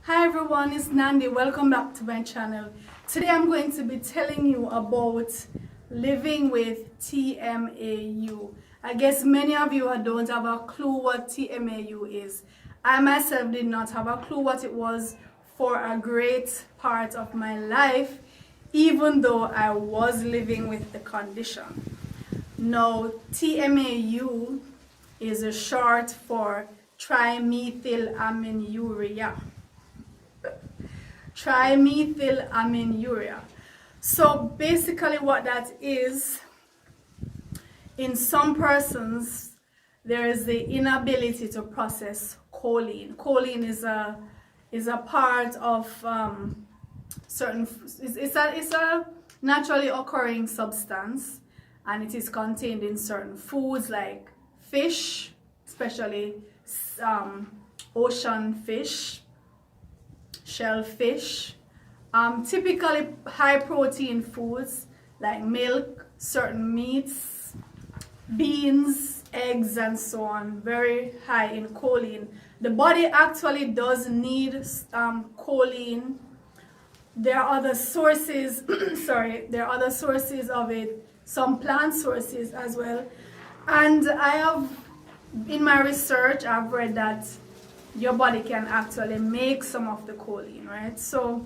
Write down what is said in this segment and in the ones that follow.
Hi everyone, it's Nandi. Welcome back to my channel. Today I'm going to be telling you about living with TMAU. I guess many of you don't have a clue what TMAU is. I myself did not have a clue what it was for a great part of my life, even though I was living with the condition. Now, TMAU is a short for trimethylaminuria. Trimethylaminuria. So basically what that is, in some persons there is the inability to process choline. Choline is a part of it's a naturally occurring substance, and it is contained in certain foods like fish, especially ocean fish, shellfish, typically high protein foods like milk, certain meats, beans, eggs, and so on, very high in choline. The body actually does need choline. There are other sources there are other sources of it, some plant sources as well. And I have, in my research, I've read that your body can actually make some of the choline, right? So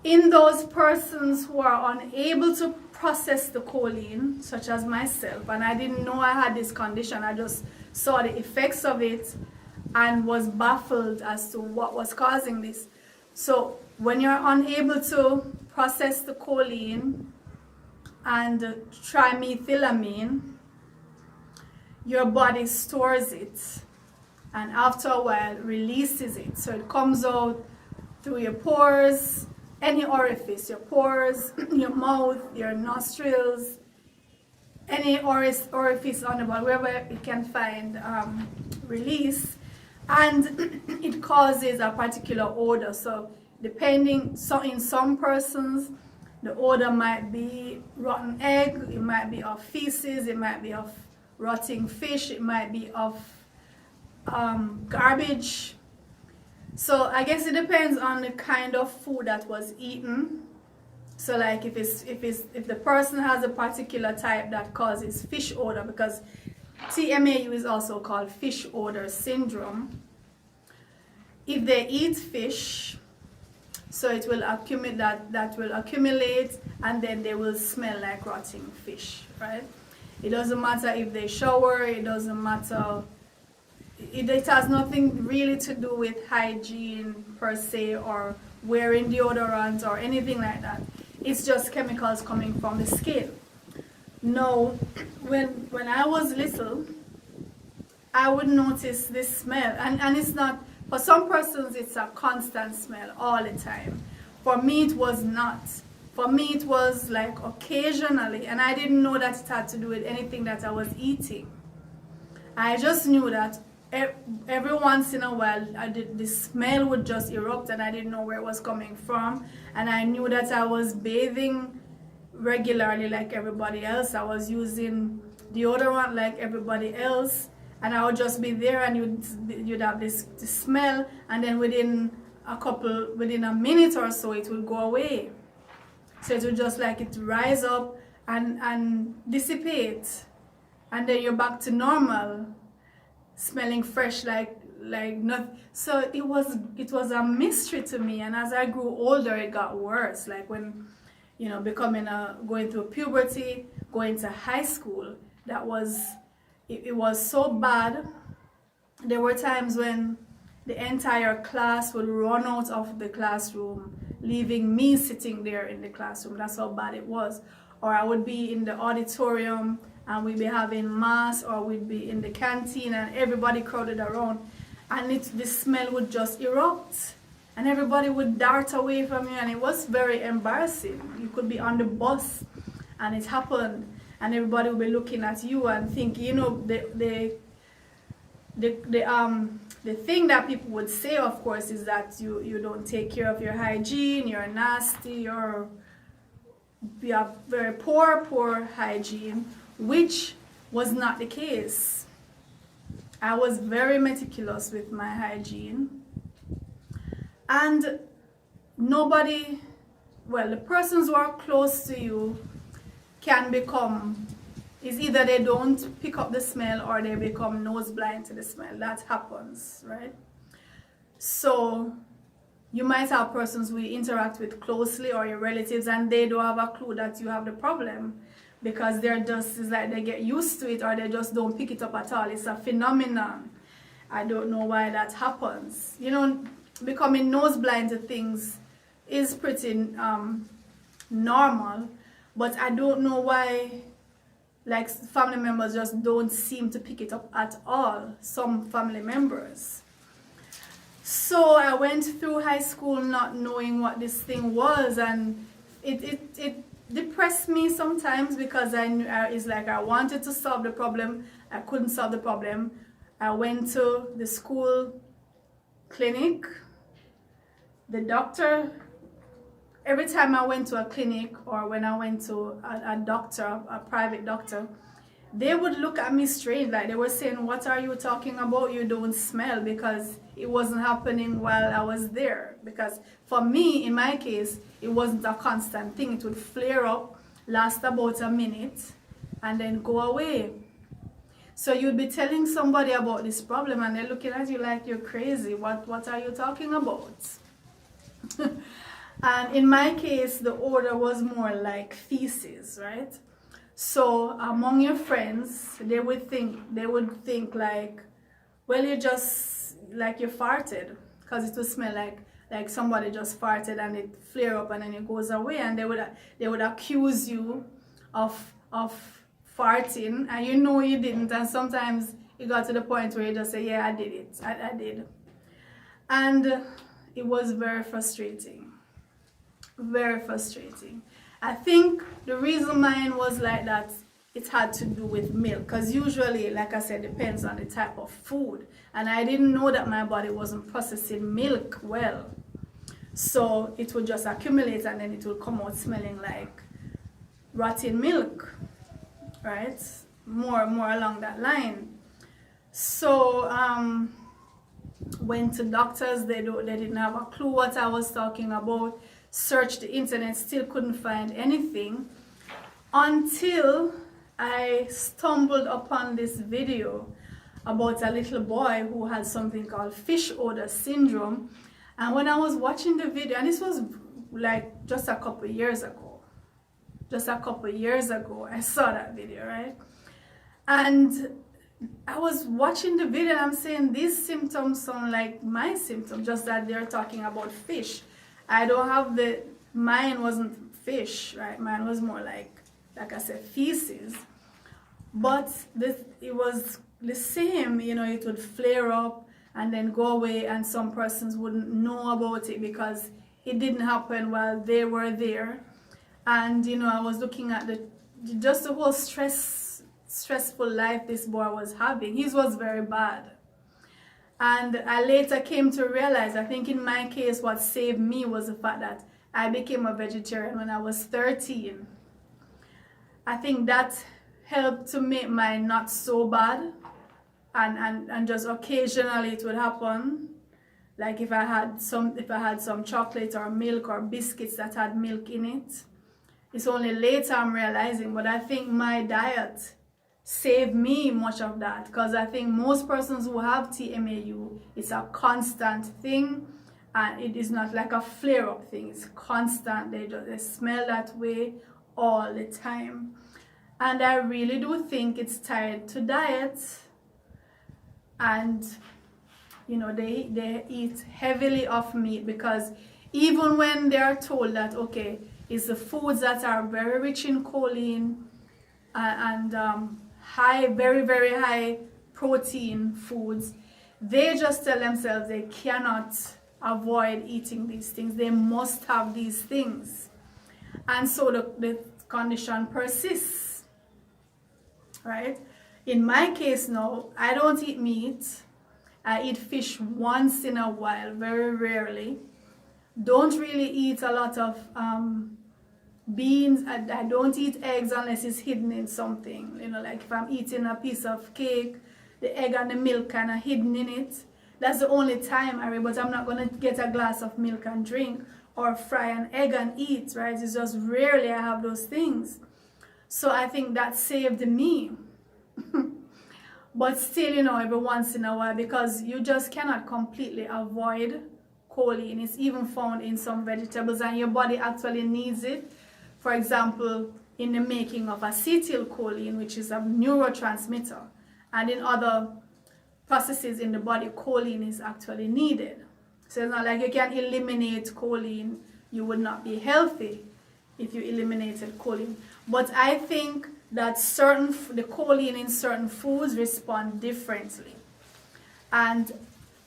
in those persons who are unable to process the choline, such as myself, and I didn't know I had this condition, I just saw the effects of it and was baffled as to what was causing this. So when you're unable to process the choline and trimethylamine, your body stores it, and after a while releases it. So it comes out through your pores, any orifice, your pores, your mouth, your nostrils, any orifice on the body, wherever it can find release, and it causes a particular odor. So in some persons, the odor might be rotten egg, it might be of feces, it might be of rotting fish, it might be of garbage. So I guess it depends on the kind of food that was eaten. So like if the person has a particular type that causes fish odor, because TMAU is also called fish odor syndrome. If they eat fish, so it will accumulate, that will accumulate, and then they will smell like rotting fish, right? It doesn't matter if they shower, it doesn't matter. It has nothing really to do with hygiene per se, or wearing deodorant or anything like that. It's just chemicals coming from the skin. Now, when I was little, I would notice this smell, and it's not, for some persons it's a constant smell all the time. For me it was not. For me it was like occasionally, and I didn't know that it had to do with anything that I was eating. I just knew that every once in a while the smell would just erupt, and I didn't know where it was coming from. And I knew that I was bathing regularly like everybody else. I was using deodorant like everybody else, and I would just be there, and you'd have this smell, and then within a minute or so it would go away. So it would just like it rise up and dissipate, and then you're back to normal, smelling fresh like nothing. So it was a mystery to me. And as I grew older, it got worse. Like when, you know, going through puberty, going to high school, it was so bad. There were times when the entire class would run out of the classroom, leaving me sitting there in the classroom. That's how bad it was. Or I would be in the auditorium and we'd be having mass, or we'd be in the canteen and everybody crowded around, and the smell would just erupt, and everybody would dart away from you, and it was very embarrassing. You could be on the bus and it happened, and everybody would be looking at you and think, you know, the thing that people would say, of course, is that you don't take care of your hygiene, you're nasty, you have very poor hygiene, which was not the case. I was very meticulous with my hygiene. And nobody, well, the persons who are close to you can become, is either they don't pick up the smell or they become nose blind to the smell. That happens, right? So you might have persons who you interact with closely or your relatives and they don't have a clue that you have the problem because they're just, it's like they get used to it or they just don't pick it up at all. It's a phenomenon. I don't know why that happens. You know, becoming nose blind to things is pretty normal, but I don't know why, like, family members just don't seem to pick it up at all, some family members. So I went through high school not knowing what this thing was, and it depressed me sometimes because it's like I wanted to solve the problem, I couldn't solve the problem. I went to the school clinic, the doctor, every time I went to a clinic or when I went to a doctor, a private doctor, they would look at me strange, like they were saying, what are you talking about? You don't smell, because it wasn't happening while I was there. Because for me, in my case, it wasn't a constant thing. It would flare up, last about a minute, and then go away. So you'd be telling somebody about this problem and they're looking at you like you're crazy. What are you talking about? And in my case, the odor was more like feces, right? So among your friends, they would think like, well, you just, like you farted, because it would smell like somebody just farted and it flare up and then it goes away, and they would accuse you of farting and you know you didn't, and sometimes it got to the point where you just say, yeah, I did it, I did. And it was very frustrating, very frustrating. I think the reason mine was like that, it had to do with milk, because usually, like I said, depends on the type of food, and I didn't know that my body wasn't processing milk well, so it would just accumulate and then it will come out smelling like rotten milk, right? More along that line. So went to doctors, they didn't have a clue what I was talking about. Searched the internet, still couldn't find anything, until I stumbled upon this video about a little boy who had something called fish odor syndrome. And when I was watching the video, and this was like just a couple years ago, I saw that video, right? And I was watching the video and I'm saying these symptoms sound like my symptoms, just that they're talking about fish. I don't have mine wasn't fish, right? Mine was more like I said, feces. But it was the same, you know, it would flare up and then go away, and some persons wouldn't know about it because it didn't happen while they were there. And, you know, I was looking at just the whole stressful life this boy was having. His was very bad. And I later came to realize, I think in my case, what saved me was the fact that I became a vegetarian when I was 13. I think that helped to make mine not so bad. And just occasionally it would happen. Like if I had some chocolate or milk or biscuits that had milk in it. It's only later I'm realizing, but I think my diet saved me much of that, because I think most persons who have TMAU, it's a constant thing, and it is not like a flare-up thing. It's constant. They smell that way all the time, and I really do think it's tied to diet. And you know, they eat heavily of meat, because even when they are told that, okay, it's the foods that are very rich in choline and high, very, very high protein foods, they just tell themselves they cannot avoid eating these things. They must have these things. And so the condition persists, right? In my case now, I don't eat meat. I eat fish once in a while, very rarely. Don't really eat a lot of beans. I don't eat eggs unless it's hidden in something. You know, like if I'm eating a piece of cake, the egg and the milk kind of hidden in it. That's the only time, but I'm not going to get a glass of milk and drink or fry an egg and eat, right? It's just rarely I have those things. So I think that saved me. But still, you know, every once in a while, because you just cannot completely avoid choline. It's even found in some vegetables and your body actually needs it. For example, in the making of acetylcholine, which is a neurotransmitter, and in other processes in the body, choline is actually needed. So it's not like you can eliminate choline. You would not be healthy if you eliminated choline. But I think that the choline in certain foods respond differently. And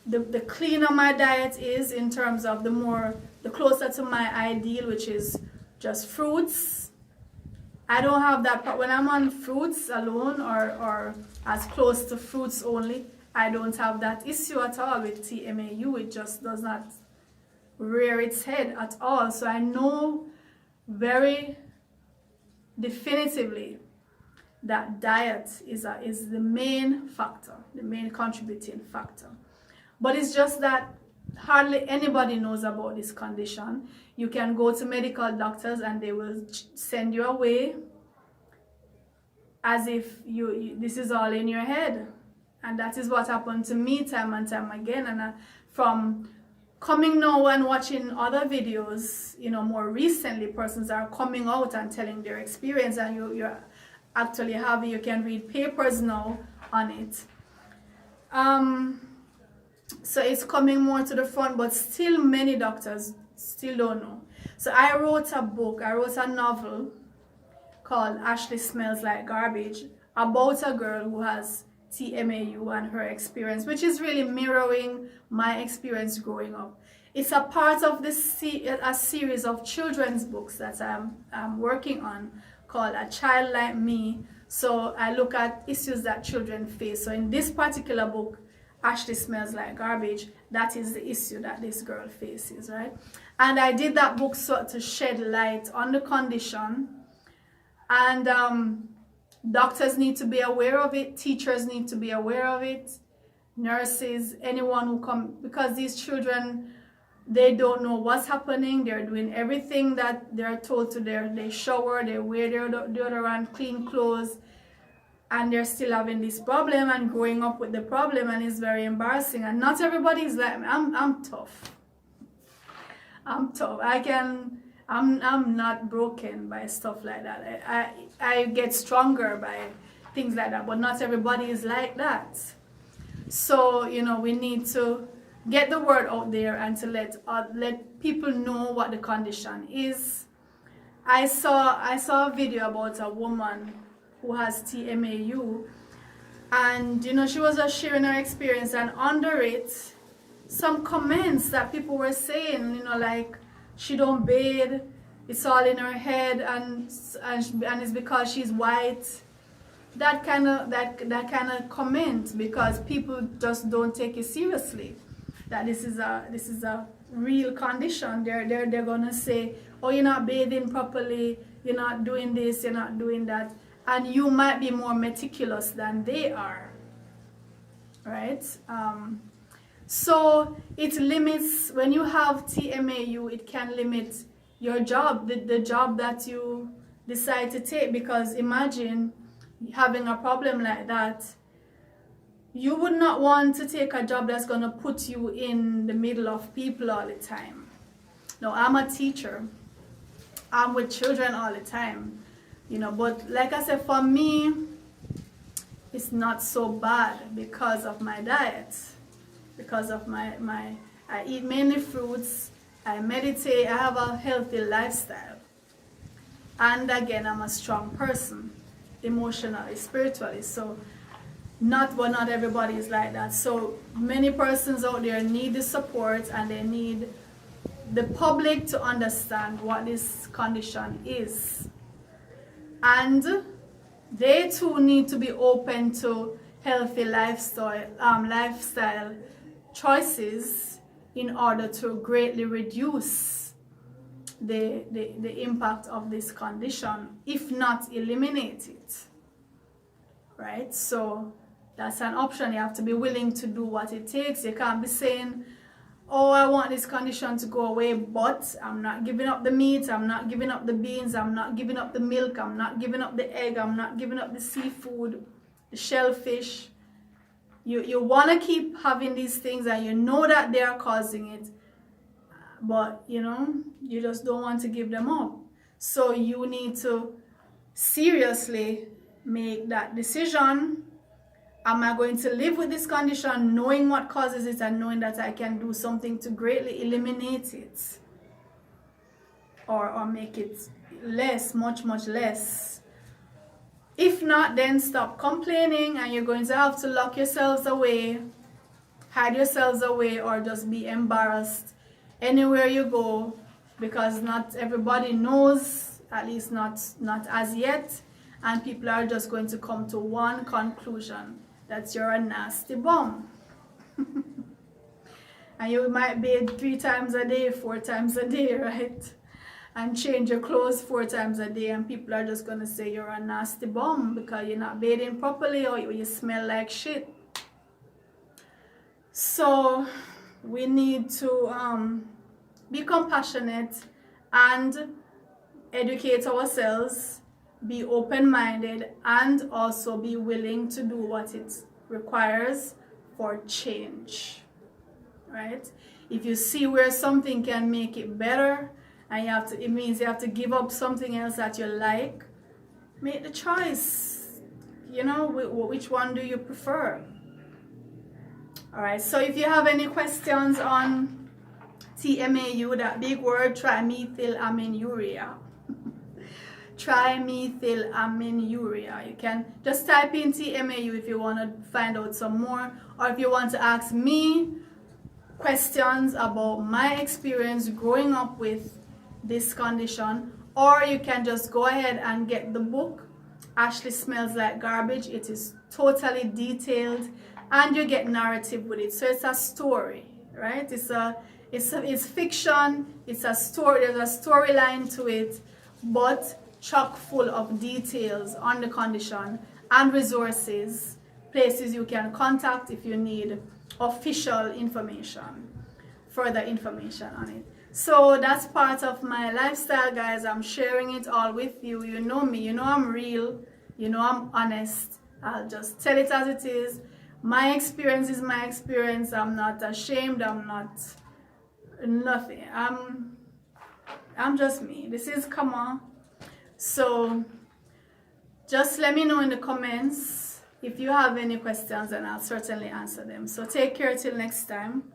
the cleaner my diet is, in terms of the closer to my ideal, which is just fruits, I don't have that. When I'm on fruits alone or as close to fruits only, I don't have that issue at all with TMAU. It just does not rear its head at all. So I know very definitively that diet is the main factor, the main contributing factor. But it's just that hardly anybody knows about this condition. You can go to medical doctors and they will send you away as if this is all in your head. And that is what happened to me time and time again. And from coming now and watching other videos, you know, more recently, persons are coming out and telling their experience, and you're actually you can read papers now on it. So it's coming more to the front, but still many doctors still don't know. So I wrote a novel called Ashley Smells Like Garbage, about a girl who has TMAU and her experience, which is really mirroring my experience growing up. It's a part of a series of children's books that I'm working on called A Child Like Me. So I look at issues that children face. So in this particular book, Ashley Smells Like Garbage, that is the issue that this girl faces, right? And I did that book to shed light on the condition. And doctors need to be aware of it, teachers need to be aware of it, nurses, anyone who come, because these children, they don't know what's happening. They're doing everything that they're told to. They shower, they wear their deodorant, clean clothes, and they're still having this problem and growing up with the problem, and it's very embarrassing. And not everybody is like me. I'm tough. I'm tough. I'm not broken by stuff like that. I get stronger by things like that, but not everybody is like that. So, you know, we need to get the word out there and to let people know what the condition is. I saw a video about a woman who has TMAU, and you know, she was just sharing her experience, and under it, some comments that people were saying, you know, like, she don't bathe, it's all in her head, and it's because she's white. That kind of comment, because people just don't take it seriously. That this is a real condition. They're gonna say, oh, you're not bathing properly, you're not doing this, you're not doing that, and you might be more meticulous than they are, right? So it limits, when you have TMAU, it can limit your job, the job that you decide to take, because imagine having a problem like that. You would not want to take a job that's going to put you in the middle of people all the time. No, I'm a teacher. I'm with children all the time, you know, but like I said, for me, it's not so bad because of my diet. Because of I eat mainly fruits, I meditate, I have a healthy lifestyle. And again, I'm a strong person, emotionally, spiritually. So not everybody is like that. So many persons out there need the support, and they need the public to understand what this condition is. And they too need to be open to healthy lifestyle choices in order to greatly reduce the impact of this condition, if not eliminate it, right? So That's an option. You have to be willing to do what it takes. You can't be saying, oh, I want this condition to go away, but I'm not giving up the meat, I'm not giving up the beans, I'm not giving up the milk, I'm not giving up the egg, I'm not giving up the seafood, the shellfish. You want to keep having these things, and you know that they are causing it, but you know, you just don't want to give them up. So you need to seriously make that decision. Am I going to live with this condition, knowing what causes it and knowing that I can do something to greatly eliminate it, or make it less, much less? If not, then stop complaining, and you're going to have to lock yourselves away, hide yourselves away, or just be embarrassed anywhere you go, because not everybody knows, at least not as yet, and people are just going to come to one conclusion: that you're a nasty bum. And you might bathe 3 times a day, 4 times a day, right? And change your clothes 4 times a day, and people are just going to say you're a nasty bum because you're not bathing properly, or you smell like shit. So we need to be compassionate and educate ourselves, be open-minded, and also be willing to do what it requires for change, right? If you see where something can make it better, and it means you have to give up something else that you like, make the choice. You know, which one do you prefer? All right, so if you have any questions on TMAU, that big word, trimethylaminuria, trimethylaminuria, you can just type in TMAU if you want to find out some more, or if you want to ask me questions about my experience growing up with this condition, or you can just go ahead and get the book Ashley Smells Like Garbage. It is totally detailed, and you get narrative with it. So it's a story, right? It's fiction, it's a story, there's a storyline to it, but chock full of details on the condition and resources, places you can contact if you need official information, further information on it. So that's part of my lifestyle, guys. I'm sharing it all with you. You know me, you know I'm real, you know I'm honest. I'll just tell it as it is. My experience is my experience. I'm not ashamed, I'm not nothing. I'm just me. This is Kama. So just let me know in the comments if you have any questions, and I'll certainly answer them. So take care till next time.